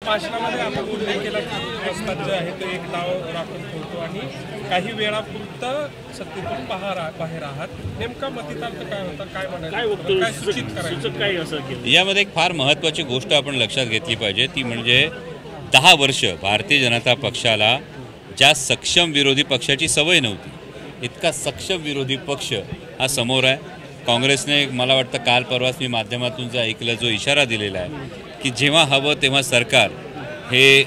भाषणामध्ये आपण उल्लेख केला की प्रस्ताव जे आहे तो एक डाव राखून ठेवतो आणि काही वेळापुरतं सत्तेतून बाहेर आहात. नेमका मतितार्थ काय होता, काय म्हणायचं, काय सूचित करायचं, काय असं केलं? यामध्ये एक फार महत्त्वाची गोष्ट आपण लक्षात घेतली पाहिजे, ती म्हणजे 10 वर्ष भारतीय जनता पक्षाला ज्या सक्षम विरोधी पक्षाची सवय नव्हती, इतका सक्षम विरोधी पक्ष हा समोर आहे. काँग्रेसने मला वाटतं काल परवाच मी माध्यमातून जो ऐकलं, जो इशारा दिलेला आहे की जेव्हा हवं तेव्हा सरकार हे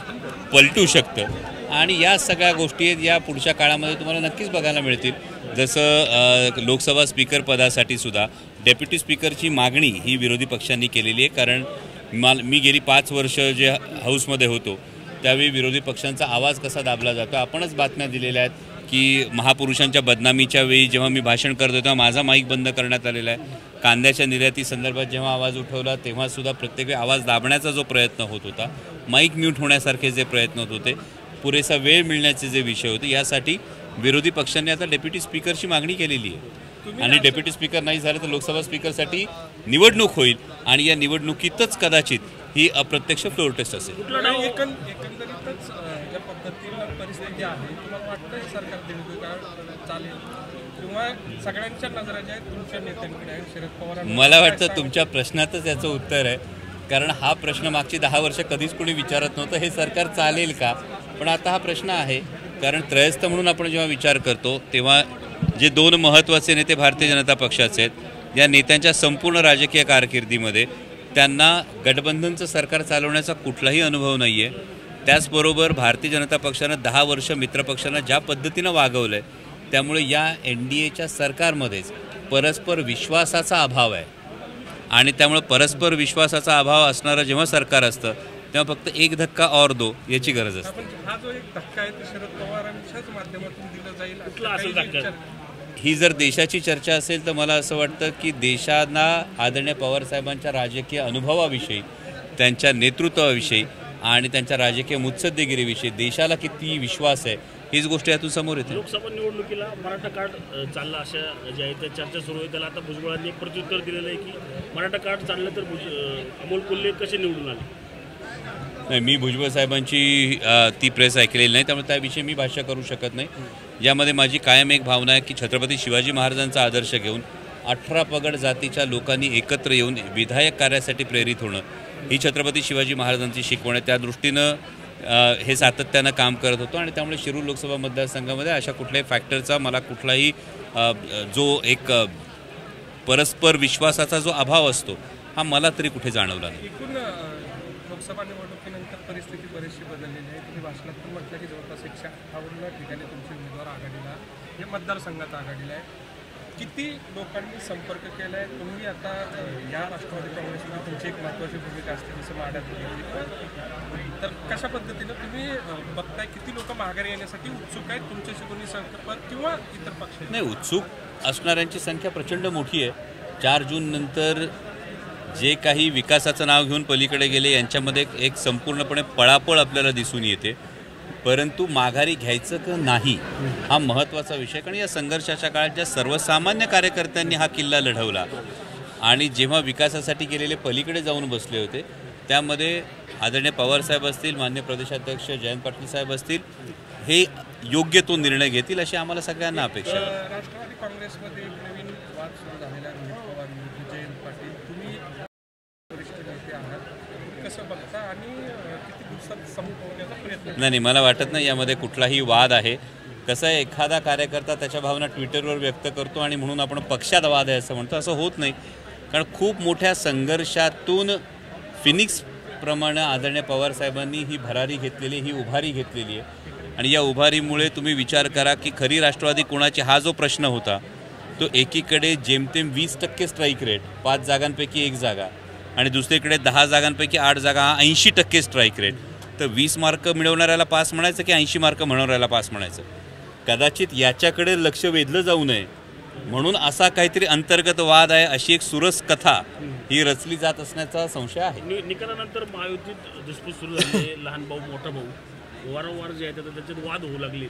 पलटू शकतं आणि या सगळ्या गोष्टी या पुढच्या काळामध्ये तुम्हाला नक्कीच बघायला मिळतील. जसं लोकसभा स्पीकर पदासाठी सुद्धा डेप्युटी स्पीकरची मागणी ही विरोधी पक्षांनी केलेली आहे. कारण मी गेली 5 वर्ष जे हाऊसमध्ये होतो त्यावेळी विरोधी पक्षांचा आवाज कसा दाबला जातो. आपणच बातम्या दिलेल्या आहेत की महापुरुषांच्या बदनामीच्या वेळी जेव्हा मी भाषण करत होतो तेव्हा माझा माईक बंद करण्यात आलेला आहे. कांद्याच्या निर्याती संदर्भात जेव्हा आवाज उठवला तेव्हासुद्धा प्रत्येक वेळी आवाज दाबण्याचा जो प्रयत्न होत होता, माईक म्यूट होण्यासारखे जे प्रयत्न होत होते, पुरेसा वेळ मिळण्याचे जे विषय होते, यासाठी विरोधी पक्षांनी आता डेप्युटी स्पीकरची मागणी केलेली आहे. आणि डेप्युटी स्पीकर नाही झालं तर लोकसभा स्पीकरसाठी निवडणूक होईल आणि या निवडणुकीतच कदाचित ही अप्रत्यक्ष फ्लोर टेस्ट असेल. एकंदरीतच ज्या पद्धतीनं परिस्थिती आहे, तुम्हाला वाटतं हे सरकार दीर्घकाळ चालेल किंवा सगळ्यांच्या नजरा ज्या आहेत तुमच्या नेत्यांकडे आहे, शरद पवार? मला वाटतं तुमच्या प्रश्नातच याचं उत्तर आहे. कारण हा प्रश्न मागची 10 वर्ष कधीच कोणी विचारत नव्हतं, हे सरकार चालेल का. पण आता हा प्रश्न आहे. कारण त्रयस्थ म्हणून आपण जेव्हा विचार करतो तेव्हा जे 2 महत्त्वाचे नेते भारतीय जनता पक्षाचे आहेत, या नेत्यांच्या संपूर्ण राजकीय कारकिर्दीमध्ये त्यांना गठबंधनचं सरकार चालवण्याचा कुठलाही अनुभव नाही आहे. त्याचबरोबर भारतीय जनता पक्षानं 10 वर्ष मित्रपक्षांना ज्या पद्धतीनं वागवलं आहे, त्यामुळे या NDAच्या सरकारमध्येच परस्पर विश्वासाचा अभाव आहे. आणि त्यामुळे परस्पर विश्वासाचा अभाव असणारं जेव्हा सरकार असतं तेव्हा फक्त एक धक्का और दो याची गरज असते. हा जो एक धक्का आहे तो शरद पवारांच्याच माध्यमातून दिला जाईल. ही जर देशाची चर्चा असेल तर मला असं वाटतं की देशांना आदरणीय पवारसाहेबांच्या राजकीय अनुभवाविषयी, त्यांच्या नेतृत्वाविषयी आणि त्यांच्या राजकीय मुत्सद्देगिरीविषयी देशाला किती विश्वास आहे हीच गोष्ट यातून समोर येते. लोकसभा निवडणुकीला मराठा कार्ड चालला अशा ज्या आहेत त्या चर्चा सुरू आहे. त्याला आता भुजबळांनी एक प्रत्युत्तर दिलेलं आहे की मराठा कार्ड चाललं तर अमोल कोल्हे कसे निवडून आले. नाही, मी भुजबळ साहेबांची ती प्रेस ऐकलेली नाही, त्यामुळे त्याविषयी मी भाष्य करू शकत नाही. यामध्ये माझी कायम एक भावना आहे की छत्रपती शिवाजी महाराजांचा आदर्श घेऊन 18 पगड जातीच्या लोकांनी एकत्र येऊन विधायक कार्यासाठी प्रेरित होणं ही छत्रपती शिवाजी महाराजांची शिकवण आहे. त्या दृष्टीनं हे सातत्यानं काम करत होतो आणि त्यामुळे शिरूर लोकसभा मतदारसंघामध्ये अशा कुठल्याही फॅक्टरचा मला कुठलाही जो एक परस्पर विश्वासाचा जो अभाव असतो हा मला तरी कुठे जाणवला नाही. लोकसभा निवडणुकीनंतर परिस्थिती बरीचशी बदललेली आहे. तुम्ही भाषणात पण म्हटलं की जवळपास 158 ठिकाणी तुमचे उमेदवार आघाडीला, हे मतदारसंघात आघाडीला आहे. किती लोकांनी संपर्क केला आहे? तुम्ही आता या राष्ट्रवादी काँग्रेसमध्ये तुमची एक महत्त्वाची भूमिका असते, जसं माड्यात बघितली, तर कशा पद्धतीनं तुम्ही बघताय? किती लोक माघारी येण्यासाठी उत्सुक आहेत? तुमच्याशी कोणी संपर्क किंवा इतर पक्ष? नाही, उत्सुक असणाऱ्यांची संख्या प्रचंड मोठी आहे. 4 जून नंतर जे काही विकासाचं नाव घेऊन पलीकडे गेले यांच्यामध्ये एक संपूर्णपणे पळापळ आपल्याला दिसून येते. परंतु माघारी घ्यायचं का नाही हा महत्त्वाचा विषय. कारण या संघर्षाच्या काळात ज्या सर्वसामान्य कार्यकर्त्यांनी हा किल्ला लढवला आणि जेव्हा विकासासाठी गेलेले पलीकडे जाऊन बसले होते, त्यामध्ये आदरणीय पवारसाहेब असतील, मान्य प्रदेशाध्यक्ष जयंत पाटील साहेब असतील, हे योग्य तो निर्णय घेतील अशी आम्हाला सगळ्यांना अपेक्षा आहे. राष्ट्रवादी काँग्रेसमध्ये नवीन वाद सुरू झालेला आहे. रोहित पवार विरुद्ध जयंत पाटील, तुम्ही वरिष्ठ नेते आहात, कसं बघता आणि किती दिवसात संपवण्याचा प्रयत्न? नाही, मला वाटत नाही यामध्ये कुठलाही वाद आहे. कसं आहे, एखादा कार्यकर्ता त्याच्या भावना ट्विटरवर व्यक्त करतो आणि म्हणून आपण पक्षात वाद आहे असं म्हणतो, असं होत नाही. कारण खूप मोठ्या संघर्षातून फिनिक्स प्रमाणे आदरणीय पवारसाहेबांनी ही भरारी घेतलेली, ही उभारी घेतलेली आहे. आणि या उभारीमुळे तुम्ही विचार करा की खरी राष्ट्रवादी कोणाची हा जो प्रश्न होता तो एकीकडे जेमतेम 20% स्ट्राईक रेट, 5 जागांपैकी 1 जागा, आणि दुसरीकडे 10 जागांपैकी 8 जागा, हा 80% स्ट्राईक रेट. तर 20 मार्क मिळवणाऱ्याला पास म्हणायचं की 80 मार्क मिळवणाऱ्याला पास म्हणायचं? कदाचित याच्याकडे लक्ष वेधलं जाऊ नये म्हणून असा काहीतरी अंतर्गत वाद आहे, अशी एक सुरस कथा ही रचली जात असण्याचा संशय आहे. निकालानंतर महायुतीत धुसफूस सुरू झाली. लहान भाऊ मोठा भाऊ वारंवार जे आहे त्याच्यात वाद होऊ लागले.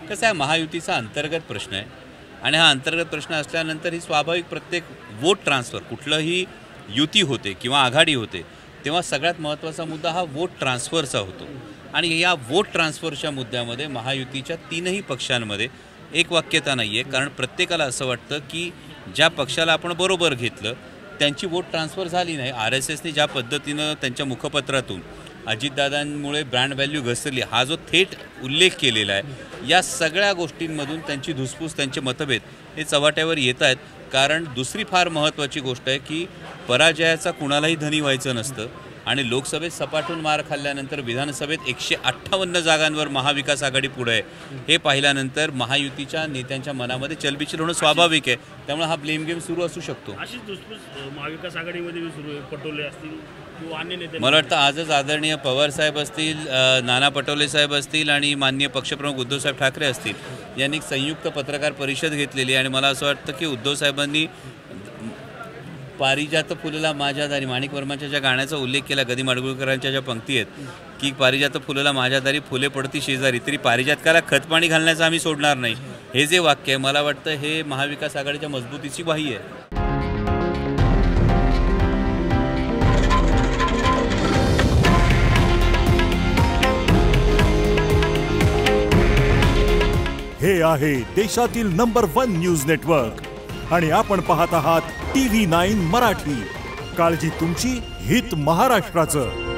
कसं आहे, महायुतीचा अंतर्गत प्रश्न आहे आणि हा अंतर्गत प्रश्न असल्यानंतर ही स्वाभाविक प्रत्येक वोट ट्रान्सफर, कुठलंही युती होते किंवा आघाडी होते तेव्हा सगळ्यात महत्त्वाचा मुद्दा हा वोट ट्रान्सफरचा होतो. आणि या वोट ट्रान्सफरच्या मुद्द्यामध्ये महायुतीच्या तीनही पक्षांमध्ये एक वाक्यता नाही आहे. कारण प्रत्येकाला असं वाटतं की ज्या पक्षाला आपण बरोबर घेतलं त्यांची वोट ट्रान्सफर झाली नाही. RSSने ज्या पद्धतीनं त्यांच्या मुखपत्रातून अजितदादांमुळे ब्रँड व्हॅल्यू घसरली हा जो थेट उल्लेख केलेला आहे, या सगळ्या गोष्टींमधून त्यांची धुसफूस, त्यांचे मतभेद हे चव्हाट्यावर येत आहेत. कारण दुसरी फार महत्त्वाची गोष्ट आहे की पराजयाचा कुणालाही धनी व्हायचं नसतं. आणि लोकसभेत सपाटून मार खाल्ल्यानंतर विधानसभेत 158 जागांवर महाविकास आघाडी पुढे आहे हे पाहिल्यानंतर महायुतीच्या नेत्यांच्या मनामध्ये चलबिचल होणं स्वाभाविक आहे. त्यामुळे हा ब्लेम गेम सुरू असू शकतो. अशीच धुसफूस महाविकास आघाडीमध्ये सुरू आहे. पटोले असतील किंवा अन्य नेते. मला वाटतं आजच आदरणीय पवारसाहेब असतील, नाना पटोले साहेब असतील आणि माननीय पक्षप्रमुख उद्धवसाहेब ठाकरे असतील यांनी संयुक्त पत्रकार परिषद घेतलेली आहे. आणि मला असं वाटतं की उद्धवसाहेबांनी पारिजात फुलला माझ्या दारी, माणिक वर्माच्या ज्या गाण्याचा उल्लेख केला, गदी माडगुळकरांच्या ज्या पंक्ती आहेत की पारिजात फुलला माझ्या दारी, फुले पडती शेजारी, तरी पारिजातकाला खतपाणी घालण्याचं आम्ही सोडणार नाही, हे जे वाक्य आहे मला वाटतं हे महाविकास आघाडीच्या मजबूतीची ग्वाही आहे. हे आहे देशातील नंबर 1 न्यूज नेटवर्क आणि आपण पाहत आहात TV9 मराठी. काळजी तुमची, हित महाराष्ट्राचं.